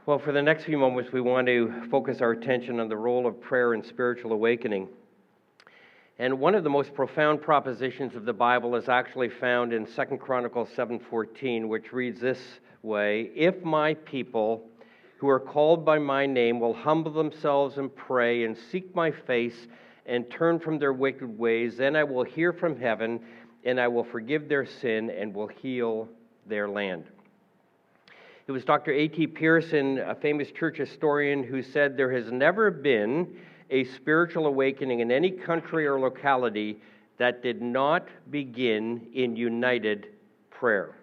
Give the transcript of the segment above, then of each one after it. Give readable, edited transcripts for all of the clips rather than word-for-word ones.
Well, for the next few moments, we want to focus our attention on the role of prayer in spiritual awakening. And one of the most profound propositions of the Bible is actually found in 2 Chronicles 7:14, which reads this way: "If my people who are called by my name will humble themselves and pray and seek my face and turn from their wicked ways, then I will hear from heaven and I will forgive their sin and will heal their land." It was Dr. A.T. Pearson, a famous church historian, who said there has never been a spiritual awakening in any country or locality that did not begin in united prayer.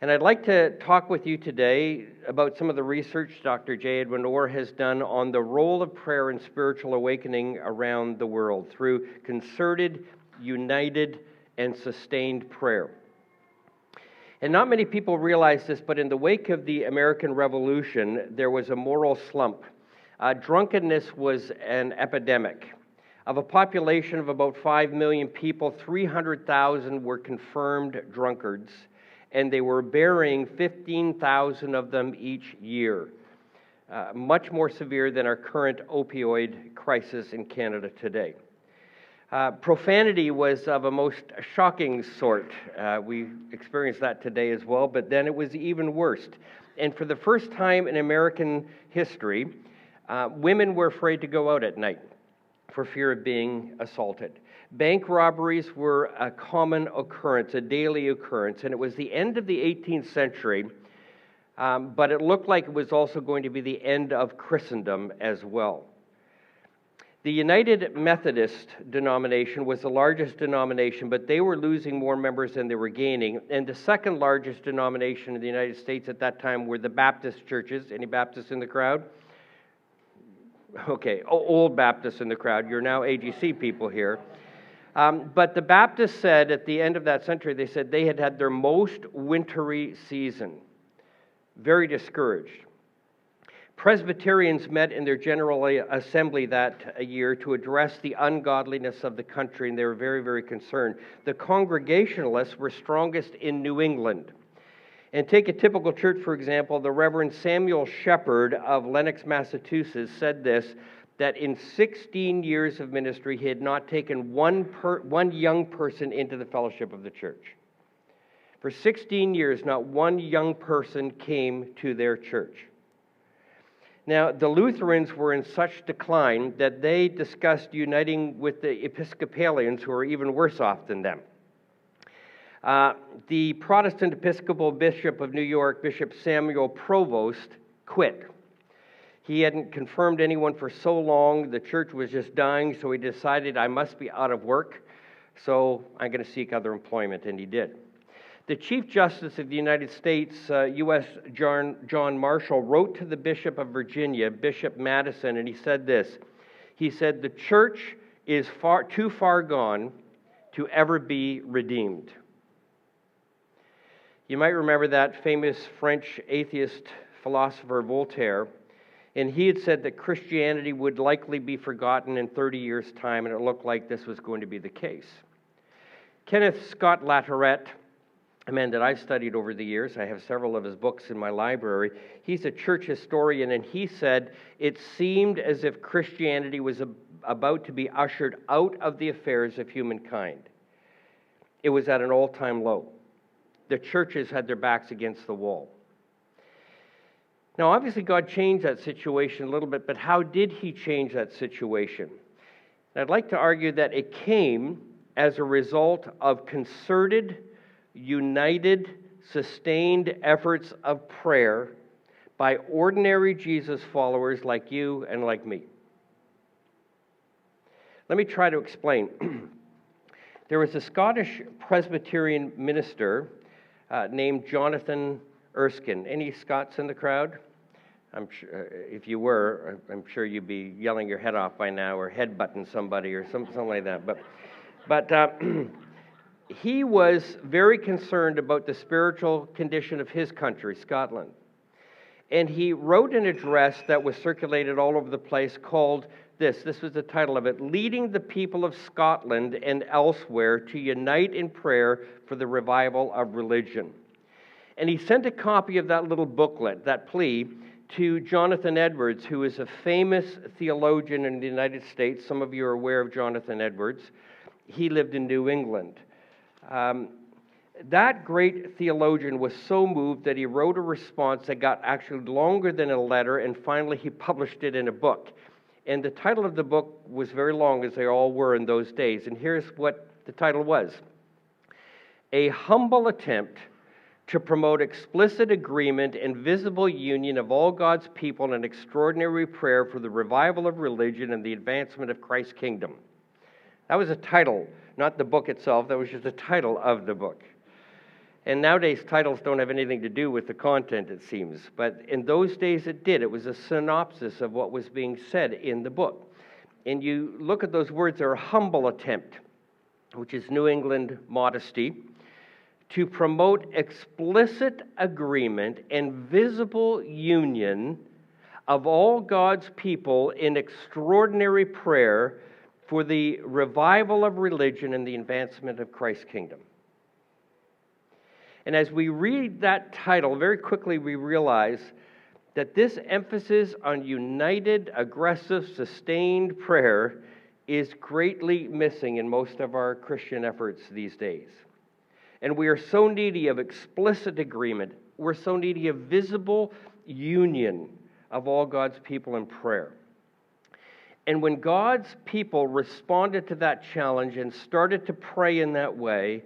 And I'd like to talk with you today about some of the research Dr. J. Edwin Orr has done on the role of prayer in spiritual awakening around the world through concerted, united, and sustained prayer. And not many people realize this, but in the wake of the American Revolution, there was a moral slump. Drunkenness was an epidemic. Of a population of about 5 million people, 300,000 were confirmed drunkards, and they were burying 15,000 of them each year. Much more severe than our current opioid crisis in Canada today. Profanity was of a most shocking sort. We experienced that today as well, but then it was even worse. And for the first time in American history, women were afraid to go out at night for fear of being assaulted. Bank robberies were a common occurrence, a daily occurrence, and it was the end of the 18th century, but it looked like it was also going to be the end of Christendom as well. The United Methodist denomination was the largest denomination, but they were losing more members than they were gaining. And the second largest denomination in the United States at that time were the Baptist churches. Any Baptists in the crowd? Okay, old Baptists in the crowd. You're now AGC people here. But the Baptists said at the end of that century, they said they had had their most wintry season. Very discouraged. Presbyterians met in their General Assembly that year to address the ungodliness of the country, and they were very, very concerned. The Congregationalists were strongest in New England. And take a typical church, for example, the Reverend Samuel Shepherd of Lenox, Massachusetts, said this, that in 16 years of ministry, he had not taken one young person into the fellowship of the church. For 16 years, not one young person came to their church. Now, the Lutherans were in such decline that they discussed uniting with the Episcopalians, who are even worse off than them. The Protestant Episcopal Bishop of New York, Bishop Samuel Provost, quit. He hadn't confirmed anyone for so long, the church was just dying, so he decided, I must be out of work, so I'm going to seek other employment, and he did. The Chief Justice of the United States, U.S. John Marshall, wrote to the Bishop of Virginia, Bishop Madison, and he said this. He said, "The church is too far gone to ever be redeemed." You might remember that famous French atheist philosopher Voltaire, and he had said that Christianity would likely be forgotten in 30 years' time, and it looked like this was going to be the case. Kenneth Scott Latourette, a man that I've studied over the years, I have several of his books in my library, he's a church historian, and he said it seemed as if Christianity was about to be ushered out of the affairs of humankind. It was at an all-time low. The churches had their backs against the wall. Now, obviously, God changed that situation a little bit, but how did He change that situation? And I'd like to argue that it came as a result of concerted, united, sustained efforts of prayer by ordinary Jesus followers like you and like me. Let me try to explain. There was a Scottish Presbyterian minister named Jonathan Erskine. Any Scots in the crowd? I'm sure, if you were, I'm sure you'd be yelling your head off by now or headbutting somebody or something like that. But he was very concerned about the spiritual condition of his country, Scotland. And he wrote an address that was circulated all over the place called this was the title of it, "Leading the People of Scotland and Elsewhere to Unite in Prayer for the Revival of Religion." And he sent a copy of that little booklet, that plea, to Jonathan Edwards, who is a famous theologian in the United States. Some of you are aware of Jonathan Edwards. He lived in New England. That great theologian was so moved that he wrote a response that got actually longer than a letter, and finally he published it in a book. And the title of the book was very long, as they all were in those days. And here's what the title was: A Humble Attempt to Promote Explicit Agreement and Visible Union of All God's People in an Extraordinary Prayer for the Revival of Religion and the Advancement of Christ's Kingdom. That was a title, not the book itself. That was just the title of the book. And nowadays, titles don't have anything to do with the content, it seems. But in those days, it did. It was a synopsis of what was being said in the book. And you look at those words, they're a humble attempt, which is New England modesty, to promote explicit agreement and visible union of all God's people in extraordinary prayer for the revival of religion and the advancement of Christ's kingdom. And as we read that title, very quickly we realize that this emphasis on united, aggressive, sustained prayer is greatly missing in most of our Christian efforts these days. And we are so needy of explicit agreement. We're so needy of visible union of all God's people in prayer. And when God's people responded to that challenge and started to pray in that way,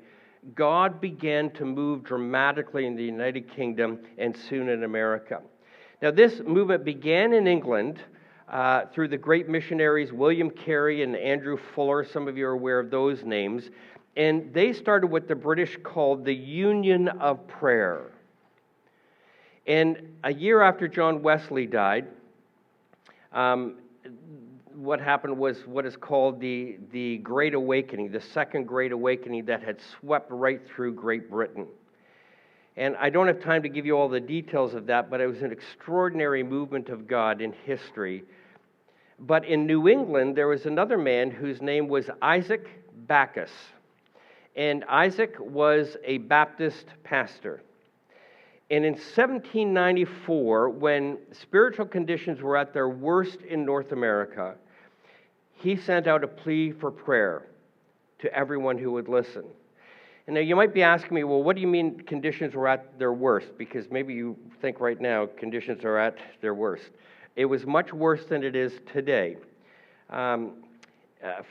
God began to move dramatically in the United Kingdom and soon in America. Now, this movement began in England through the great missionaries William Carey and Andrew Fuller. Some of you are aware of those names. And they started what the British called the Union of Prayer. And a year after John Wesley died, what happened was what is called the Great Awakening, the Second Great Awakening that had swept right through Great Britain. And I don't have time to give you all the details of that, but it was an extraordinary movement of God in history. But in New England, there was another man whose name was Isaac Backus. And Isaac was a Baptist pastor. And in 1794, when spiritual conditions were at their worst in North America, he sent out a plea for prayer to everyone who would listen. And now you might be asking me, well, what do you mean conditions were at their worst? Because maybe you think right now conditions are at their worst. It was much worse than it is today.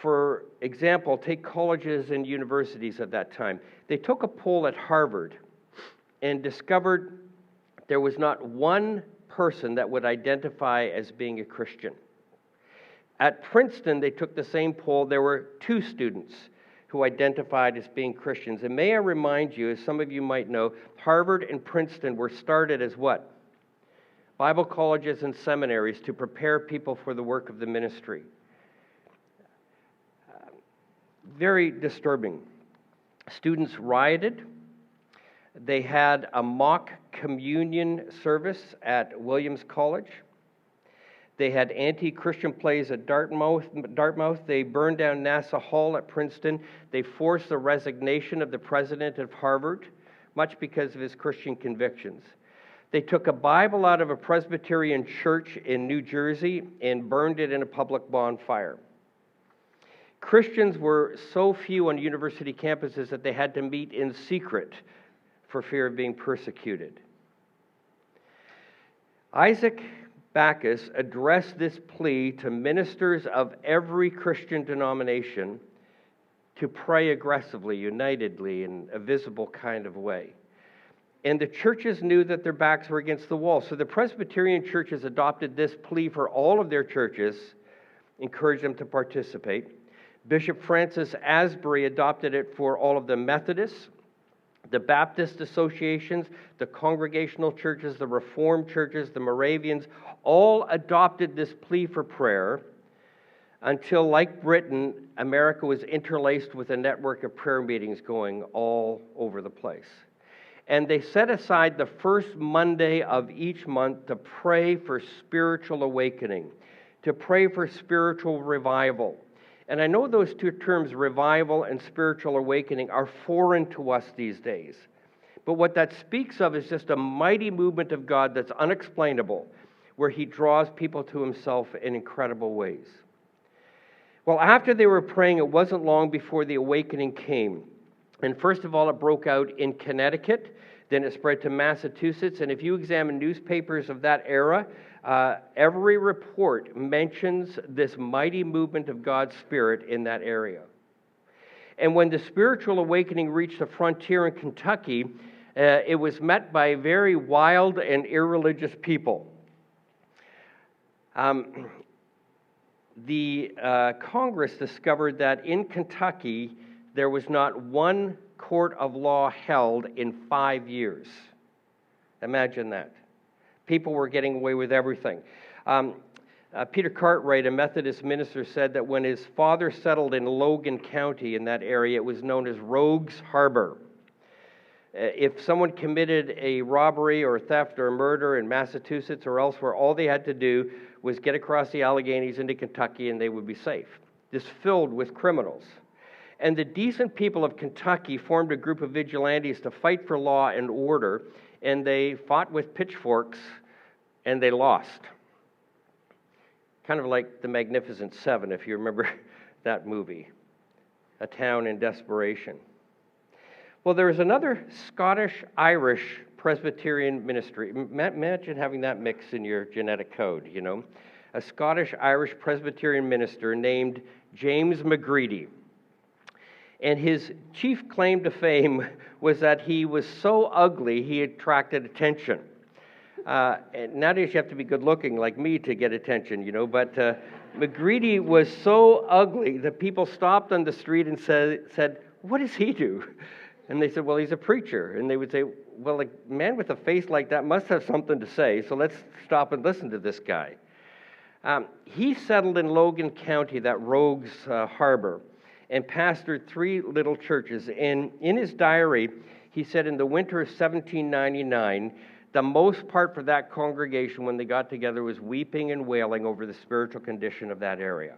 For example, take colleges and universities at that time. They took a poll at Harvard and discovered there was not one person that would identify as being a Christian. At Princeton, they took the same poll. There were 2 students who identified as being Christians. And may I remind you, as some of you might know, Harvard and Princeton were started as what? Bible colleges and seminaries to prepare people for the work of the ministry. Very disturbing. Students rioted. They had a mock communion service at Williams College. They had anti-Christian plays at Dartmouth. They burned down Nassau Hall at Princeton. They forced the resignation of the president of Harvard, much because of his Christian convictions. They took a Bible out of a Presbyterian church in New Jersey and burned it in a public bonfire. Christians were so few on university campuses that they had to meet in secret for fear of being persecuted. Isaac Backus addressed this plea to ministers of every Christian denomination to pray aggressively, unitedly, in a visible kind of way. And the churches knew that their backs were against the wall. So the Presbyterian churches adopted this plea for all of their churches, encouraged them to participate. Bishop Francis Asbury adopted it for all of the Methodists, the Baptist associations, the Congregational churches, the Reformed churches, the Moravians, all adopted this plea for prayer until, like Britain, America was interlaced with a network of prayer meetings going all over the place. And they set aside the first Monday of each month to pray for spiritual awakening, to pray for spiritual revival. And I know those 2 terms, revival and spiritual awakening, are foreign to us these days. But what that speaks of is just a mighty movement of God that's unexplainable, where he draws people to himself in incredible ways. Well, after they were praying, it wasn't long before the awakening came. And first of all, it broke out in Connecticut. Then it spread to Massachusetts. And if you examine newspapers of that era, every report mentions this mighty movement of God's Spirit in that area. And when the spiritual awakening reached the frontier in Kentucky, it was met by very wild and irreligious people. The Congress discovered that in Kentucky, there was not one court of law held in 5 years. Imagine that. People were getting away with everything. Peter Cartwright, a Methodist minister, said that when his father settled in Logan County in that area, it was known as Rogues Harbor. If someone committed a robbery or theft or murder in Massachusetts or elsewhere, all they had to do was get across the Alleghenies into Kentucky and they would be safe. Just filled with criminals. And the decent people of Kentucky formed a group of vigilantes to fight for law and order, and they fought with pitchforks, and they lost. Kind of like the Magnificent Seven, if you remember that movie. A town in desperation. Well, there was another Scottish-Irish Presbyterian ministry. Imagine having that mix in your genetic code, you know. A Scottish-Irish Presbyterian minister named James McGreedy. And his chief claim to fame was that he was so ugly he attracted attention. And nowadays you have to be good looking like me to get attention, you know, but McGreedy was so ugly that people stopped on the street and said, "What does he do?" And they said, "Well, he's a preacher." And they would say, "Well, a man with a face like that must have something to say, so let's stop and listen to this guy." He settled in Logan County, that Rogues Harbor, and pastored 3 little churches. And in his diary, he said in the winter of 1799, the most part for that congregation when they got together was weeping and wailing over the spiritual condition of that area.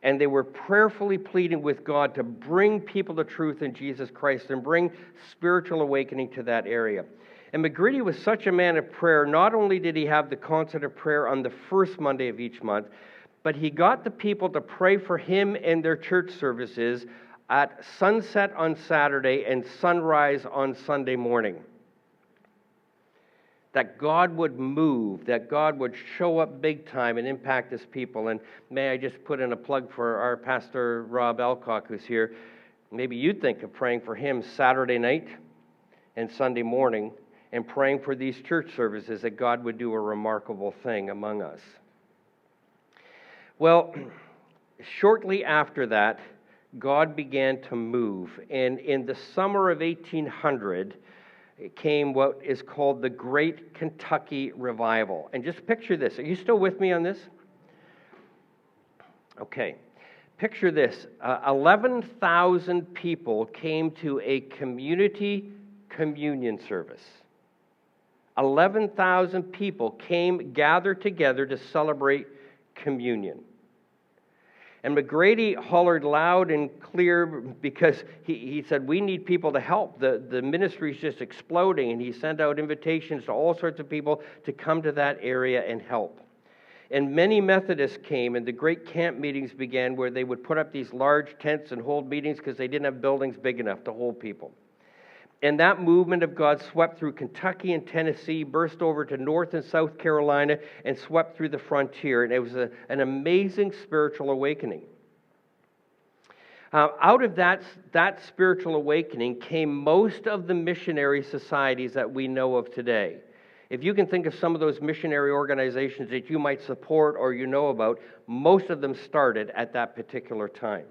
And they were prayerfully pleading with God to bring people to truth in Jesus Christ and bring spiritual awakening to that area. And McGreedy was such a man of prayer. Not only did he have the concert of prayer on the first Monday of each month, but he got the people to pray for him and their church services at sunset on Saturday and sunrise on Sunday morning. That God would move, that God would show up big time and impact his people. And may I just put in a plug for our pastor, Rob Alcock, who's here. Maybe you'd think of praying for him Saturday night and Sunday morning and praying for these church services that God would do a remarkable thing among us. Well, shortly after that, God began to move. And in the summer of 1800, it came what is called the Great Kentucky Revival. And just picture this. Are you still with me on this? Okay. Picture this. 11,000 people came to a community communion service. 11,000 people gathered together to celebrate communion. And McGready hollered loud and clear because he said, "We need people to help. The ministry's just exploding." And he sent out invitations to all sorts of people to come to that area and help. And many Methodists came, and the great camp meetings began where they would put up these large tents and hold meetings because they didn't have buildings big enough to hold people. And that movement of God swept through Kentucky and Tennessee, burst over to North and South Carolina, and swept through the frontier. And it was an amazing spiritual awakening. Out of that spiritual awakening came most of the missionary societies that we know of today. If you can think of some of those missionary organizations that you might support or you know about, most of them started at that particular time.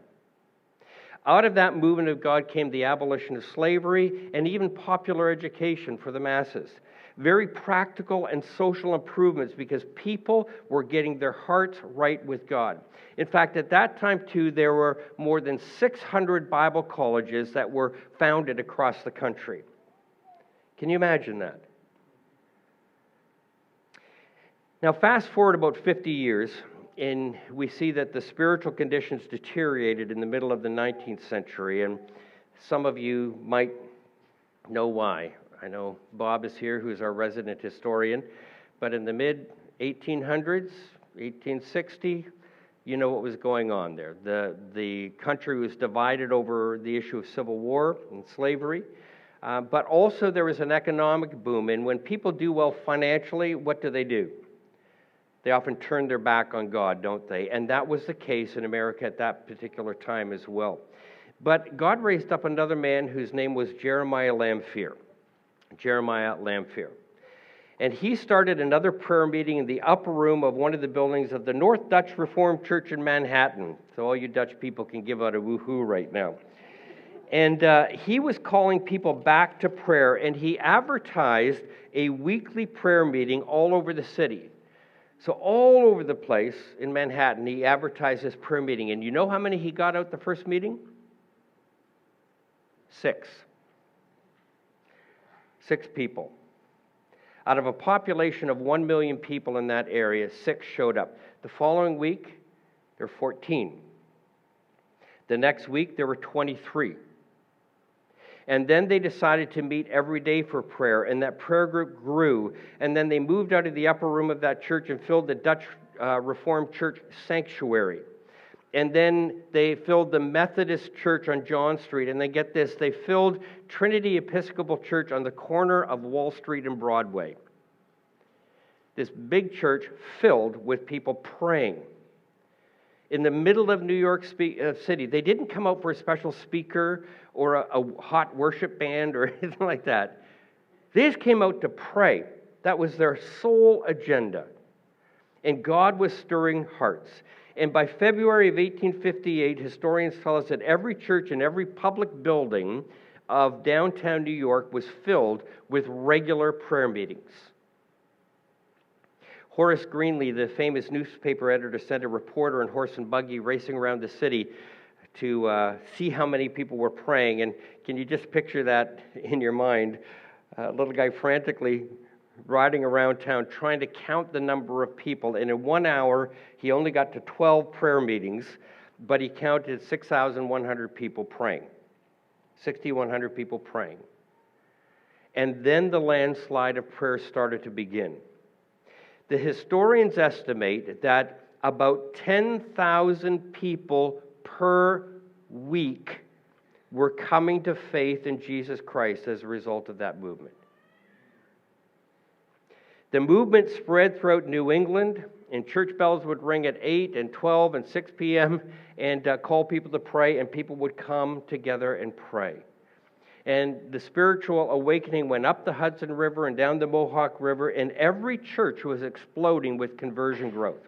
Out of that movement of God came the abolition of slavery and even popular education for the masses. Very practical and social improvements because people were getting their hearts right with God. In fact, at that time, too, there were more than 600 Bible colleges that were founded across the country. Can you imagine that? Now, fast forward about 50 years, and we see that the spiritual conditions deteriorated in the middle of the 19th century, and some of you might know why. I know Bob is here, who's our resident historian, but in the mid-1800s, 1860, you know what was going on there. The country was divided over the issue of civil war and slavery, but also there was an economic boom, and when people do well financially, what do? They often turn their back on God, don't they? And that was the case in America at that particular time as well. But God raised up another man whose name was Jeremiah Lamphere. And he started another prayer meeting in the upper room of one of the buildings of the North Dutch Reformed Church in Manhattan. So all you Dutch people can give out a woohoo right now. And he was calling people back to prayer, and he advertised a weekly prayer meeting all over the city. So all over the place in Manhattan, he advertised this prayer meeting. And you know how many he got out the first meeting? 6. 6 people. Out of a population of 1 million people in that area, 6 showed up. The following week, there were 14. The next week, there were 23. And then they decided to meet every day for prayer, and that prayer group grew. And then they moved out of the upper room of that church and filled the Dutch Reformed Church sanctuary. And then they filled the Methodist Church on John Street. And then get this, they filled Trinity Episcopal Church on the corner of Wall Street and Broadway. This big church filled with people praying. In the middle of New York City, they didn't come out for a special speaker or a hot worship band or anything like that. They just came out to pray. That was their sole agenda. And God was stirring hearts. And by February of 1858, historians tell us that every church and every public building of downtown New York was filled with regular prayer meetings. Horace Greeley, the famous newspaper editor, sent a reporter in horse and buggy racing around the city to see how many people were praying. And can you just picture that in your mind? A little guy frantically riding around town trying to count the number of people. And in 1 hour, he only got to 12 prayer meetings, but he counted 6,100 people praying. 6,100 people praying. And then the landslide of prayer started to begin. The historians estimate that about 10,000 people per week were coming to faith in Jesus Christ as a result of that movement. The movement spread throughout New England, and church bells would ring at 8 and 12 and 6 p.m. and call people to pray, and people would come together and pray. And the spiritual awakening went up the Hudson River and down the Mohawk River, and every church was exploding with conversion growth.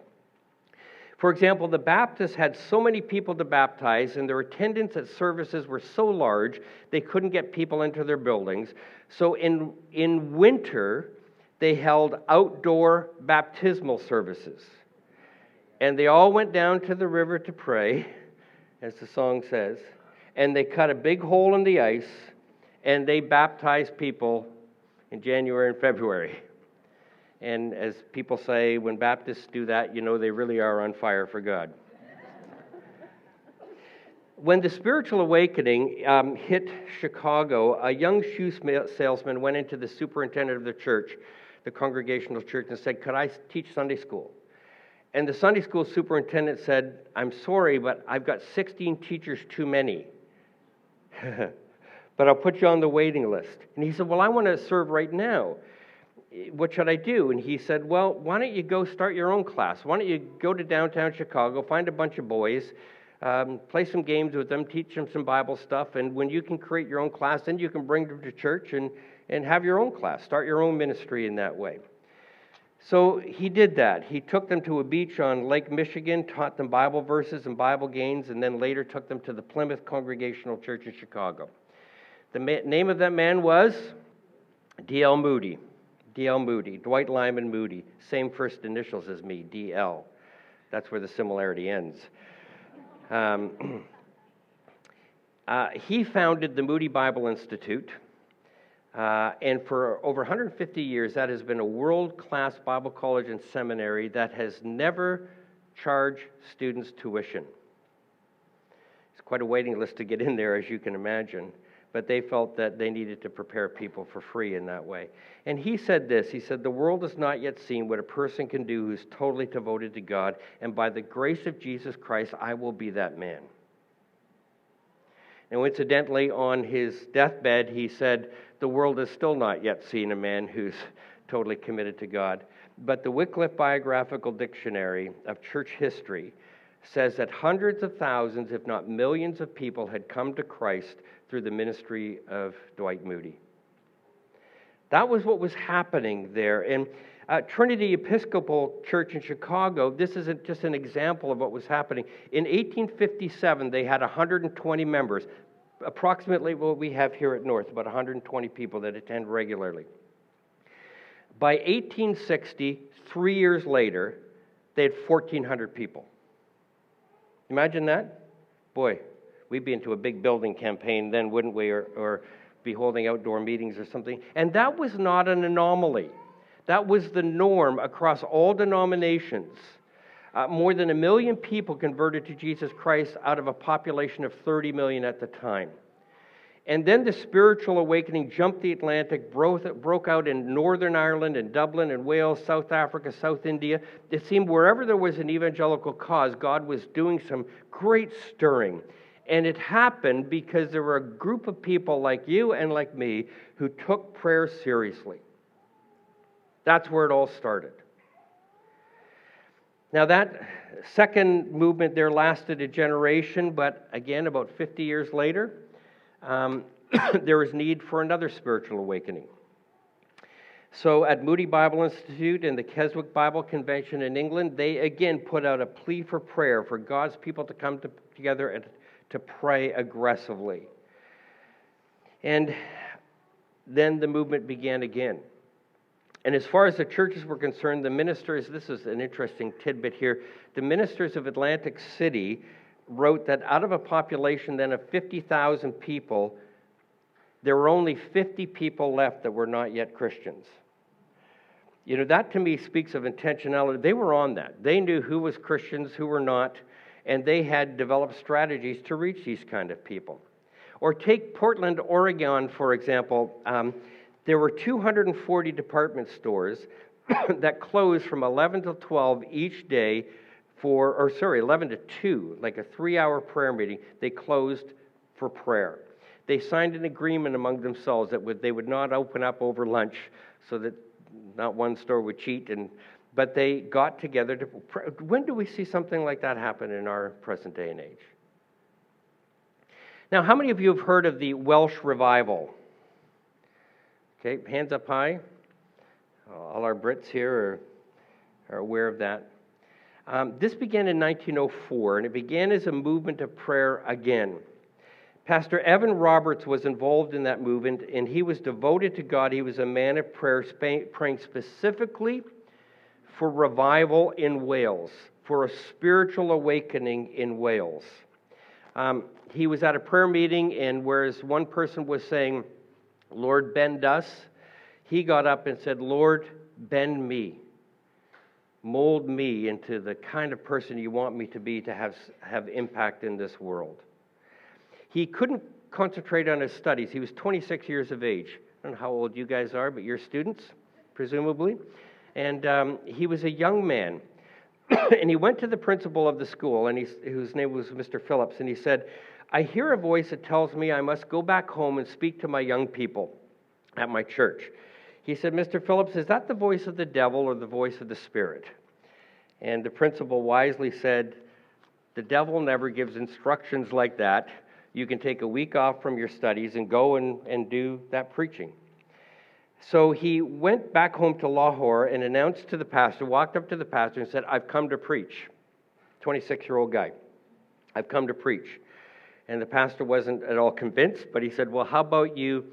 For example, the Baptists had so many people to baptize, and their attendance at services were so large, they couldn't get people into their buildings. So in winter, they held outdoor baptismal services. And they all went down to the river to pray, as the song says, and they cut a big hole in the ice, and they baptized people in January and February. And as people say, when Baptists do that, you know they really are on fire for God. When the spiritual awakening hit Chicago, a young shoe salesman went into the superintendent of the church, the Congregational Church, and said, "Could I teach Sunday school?" And the Sunday school superintendent said, "I'm sorry, but I've got 16 teachers too many. But I'll put you on the waiting list." And he said, "Well, I want to serve right now. What should I do?" And he said, "Well, why don't you go start your own class? Why don't you go to downtown Chicago, find a bunch of boys, play some games with them, teach them some Bible stuff, and when you can create your own class, then you can bring them to church and have your own class, start your own ministry in that way." So he did that. He took them to a beach on Lake Michigan, taught them Bible verses and Bible games, and then later took them to the Plymouth Congregational Church in Chicago. The name of that man was D.L. Moody. D.L. Moody, Dwight Lyman Moody. Same first initials as me, D.L. That's where the similarity ends. He founded the Moody Bible Institute, and for over 150 years, that has been a world-class Bible college and seminary that has never charged students tuition. It's quite a waiting list to get in there, as you can imagine. but they felt that they needed to prepare people for free in that way. And he said this, he said, "The world has not yet seen what a person can do who's totally devoted to God, and by the grace of Jesus Christ, I will be that man." And incidentally, on his deathbed, he said, "The world has still not yet seen a man who's totally committed to God." But the Wycliffe Biographical Dictionary of Church History says that hundreds of thousands, if not millions of people had come to Christ through the ministry of Dwight Moody. That was what was happening there. And Trinity Episcopal Church in Chicago, this isn't just an example of what was happening. In 1857, they had 120 members, approximately what we have here at North, about 120 people that attend regularly. By 1860, 3 years later, they had 1,400 people. Imagine that? Boy, we'd be into a big building campaign then, wouldn't we? Or be holding outdoor meetings or something. And that was not an anomaly. That was the norm across all denominations. More than 1 million people converted to Jesus Christ out of a population of 30 million at the time. And then the spiritual awakening jumped the Atlantic, broke out in Northern Ireland and Dublin and Wales, South Africa, South India. It seemed wherever there was an evangelical cause, God was doing some great stirring. And it happened because there were a group of people like you and like me who took prayer seriously. That's where it all started. Now that second movement there lasted a generation, but again, about 50 years later, there was need for another spiritual awakening. So at Moody Bible Institute and the Keswick Bible Convention in England, they again put out a plea for prayer for God's people to come together and to pray aggressively. And then the movement began again. And as far as the churches were concerned, the ministers, this is an interesting tidbit here, the ministers of Atlantic City wrote that out of a population then of 50,000 people, there were only 50 people left that were not yet Christians. You know, that to me speaks of intentionality. They were on that. They knew who was Christians, who were not, and they had developed strategies to reach these kind of people. Or take Portland, Oregon, for example. There were 240 department stores that closed from 11 to 12 each day 11 to 2, like a 3-hour prayer meeting. They closed for prayer. They signed an agreement among themselves that they would not open up over lunch so that not one store would cheat, but they got together to pray. When do we see something like that happen in our present day and age? Now, how many of you have heard of the Welsh revival? Okay, hands up high. All our Brits here are aware of that. This began in 1904, and it began as a movement of prayer again. Pastor Evan Roberts was involved in that movement, and he was devoted to God. He was a man of prayer, praying specifically for revival in Wales, for a spiritual awakening in Wales. He was at a prayer meeting, and whereas one person was saying, "Lord, bend us," he got up and said, "Lord, bend me. Mold me into the kind of person you want me to be to have impact in this world." He couldn't concentrate on his studies. He was 26 years of age. I don't know how old you guys are, but you're students, presumably. And he was a young man. And he went to the principal of the school, and whose name was Mr. Phillips, and he said, "I hear a voice that tells me I must go back home and speak to my young people at my church." He said, "Mr. Phillips, is that the voice of the devil or the voice of the Spirit?" And the principal wisely said, "The devil never gives instructions like that. You can take a week off from your studies and go and do that preaching." So he went back home to Lahore and announced to the pastor, walked up to the pastor and said, "I've come to preach." 26-year-old guy. "I've come to preach." And the pastor wasn't at all convinced, but he said, "Well, how about you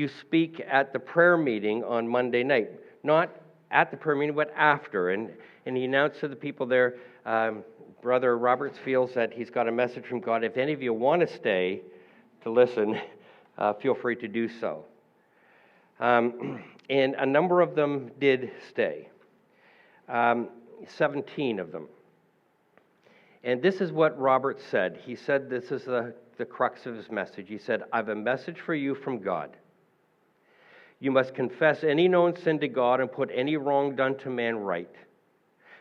speak at the prayer meeting on Monday night?" Not at the prayer meeting, but after. And he announced to the people there, "Brother Roberts feels that he's got a message from God. If any of you want to stay to listen, feel free to do so." And a number of them did stay, 17 of them. And this is what Roberts said. He said, this is the the crux of his message. He said, "I have a message for you from God. You must confess any known sin to God and put any wrong done to man right.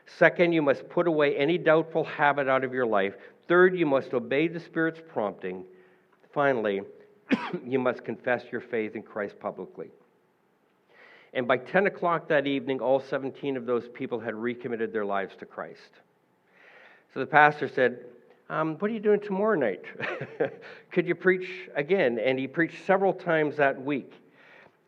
Second, you must put away any doubtful habit out of your life. Third, you must obey the Spirit's prompting. Finally, you must confess your faith in Christ publicly." And by 10 o'clock that evening, all 17 of those people had recommitted their lives to Christ. So the pastor said, "What are you doing tomorrow night? Could you preach again?" And he preached several times that week.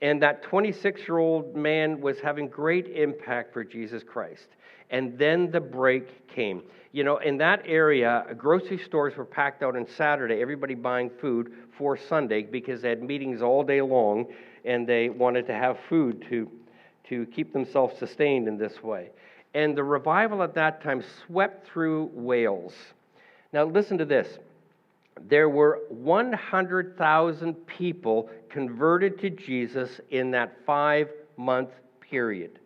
And that 26-year-old man was having great impact for Jesus Christ. And then the break came. You know, in that area, grocery stores were packed out on Saturday, everybody buying food for Sunday because they had meetings all day long and they wanted to have food to keep themselves sustained in this way. And the revival at that time swept through Wales. Now listen to this. There were 100,000 people converted to Jesus in that 5-month period.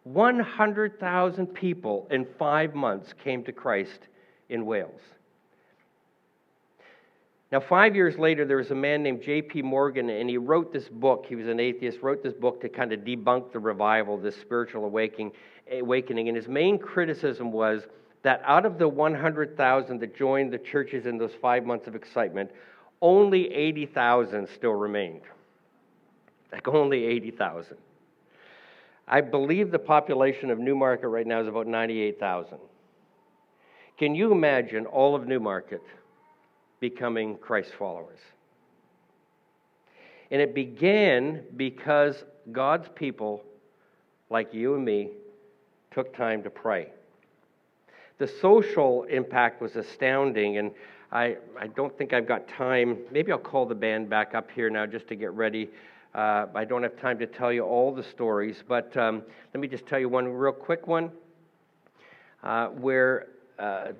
100,000 people in 5 months came to Christ in Wales. Now, 5 years later, there was a man named J.P. Morgan, and he wrote this book. He was an atheist, wrote this book to kind of debunk the revival, this spiritual awakening. And his main criticism was that out of the 100,000 that joined the churches in those 5 months of excitement, only 80,000 still remained. Like only 80,000. I believe the population of Newmarket right now is about 98,000. Can you imagine all of Newmarket becoming Christ followers? And it began because God's people, like you and me, took time to pray. The social impact was astounding, and I don't think I've got time. Maybe I'll call the band back up here now just to get ready. I don't have time to tell you all the stories, but let me just tell you one real quick one where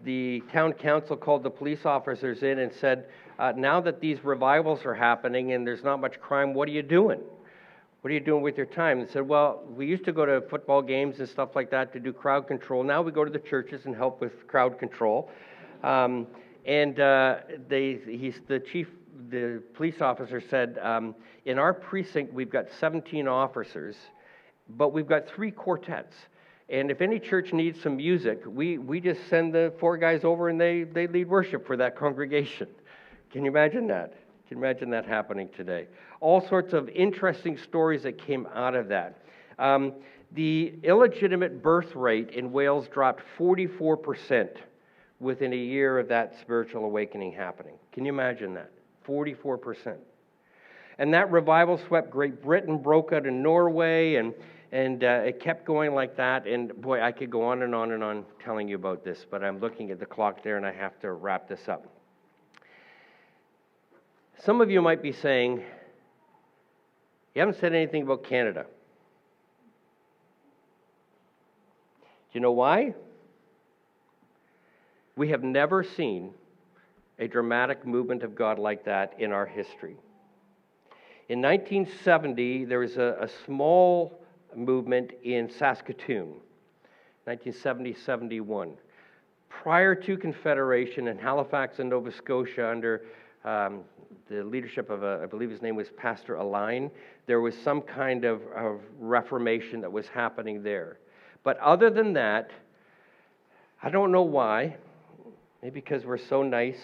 the town council called the police officers in and said, now that these revivals are happening and there's not much crime, what are you doing? What are you doing with your time? They said, well, we used to go to football games and stuff like that to do crowd control. Now we go to the churches and help with crowd control. The police officer said, in our precinct we've got 17 officers, but we've got 3 quartets. And if any church needs some music, we just send the 4 guys over and they lead worship for that congregation. Can you imagine that? Can you imagine that happening today? All sorts of interesting stories that came out of that. The illegitimate birth rate in Wales dropped 44% within a year of that spiritual awakening happening. Can you imagine that? 44%. And that revival swept Great Britain, broke out in Norway, and it kept going like that. And boy, I could go on and on and on telling you about this, but I'm looking at the clock there and I have to wrap this up. Some of you might be saying, you haven't said anything about Canada. Do you know why? We have never seen a dramatic movement of God like that in our history. In 1970, there was a small movement in Saskatoon, 1970-71. Prior to Confederation in Halifax and Nova Scotia under the leadership of, I believe his name was Pastor Laird, there was some kind of reformation that was happening there. But other than that, I don't know why, maybe because we're so nice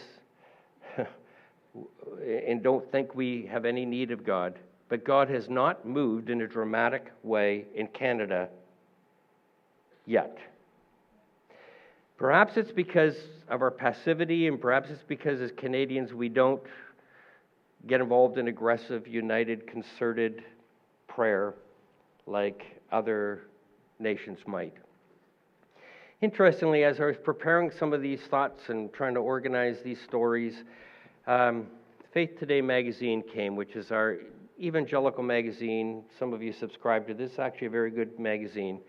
and don't think we have any need of God, but God has not moved in a dramatic way in Canada yet. Perhaps it's because of our passivity, and perhaps it's because as Canadians we don't get involved in aggressive, united, concerted prayer like other nations might. Interestingly, as I was preparing some of these thoughts and trying to organize these stories, Faith Today magazine came, which is our evangelical magazine. Some of you subscribe to this. It's actually a very good magazine.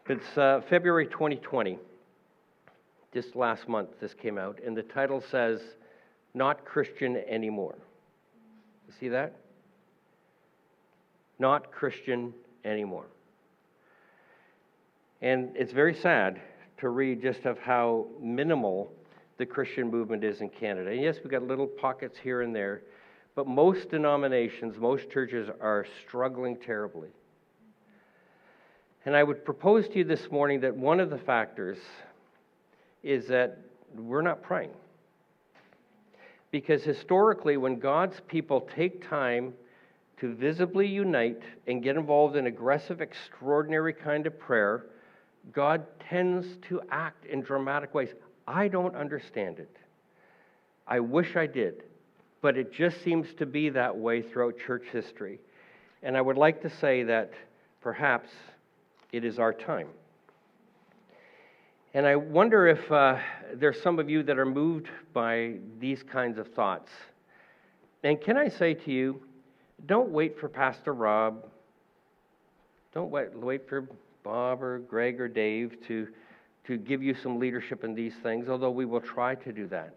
It's February 2020. Just last month this came out, and the title says, "Not Christian Anymore." You see that? Not Christian anymore. And it's very sad to read just of how minimal the Christian movement is in Canada. And yes, we've got little pockets here and there, but most denominations, most churches are struggling terribly. And I would propose to you this morning that one of the factors is that we're not praying. Because historically, when God's people take time to visibly unite and get involved in aggressive, extraordinary kind of prayer, God tends to act in dramatic ways. I don't understand it. I wish I did. But it just seems to be that way throughout church history. And I would like to say that perhaps it is our time. And I wonder if there's some of you that are moved by these kinds of thoughts. And can I say to you, don't wait for Pastor Rob. Don't wait for Bob or Greg or Dave to give you some leadership in these things, although we will try to do that.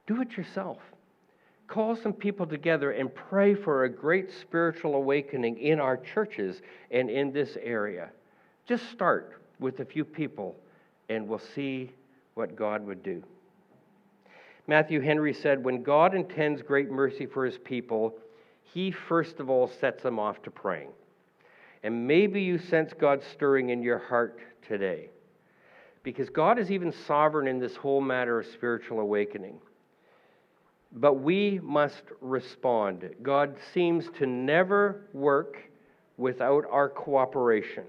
Do it yourself. Call some people together and pray for a great spiritual awakening in our churches and in this area. Just start with a few people, and we'll see what God would do. Matthew Henry said, when God intends great mercy for his people, he first of all sets them off to praying. And maybe you sense God stirring in your heart today, because God is even sovereign in this whole matter of spiritual awakening. But we must respond. God seems to never work without our cooperation.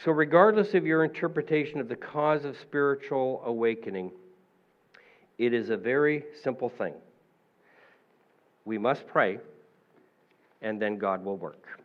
So regardless of your interpretation of the cause of spiritual awakening, it is a very simple thing. We must pray, and then God will work.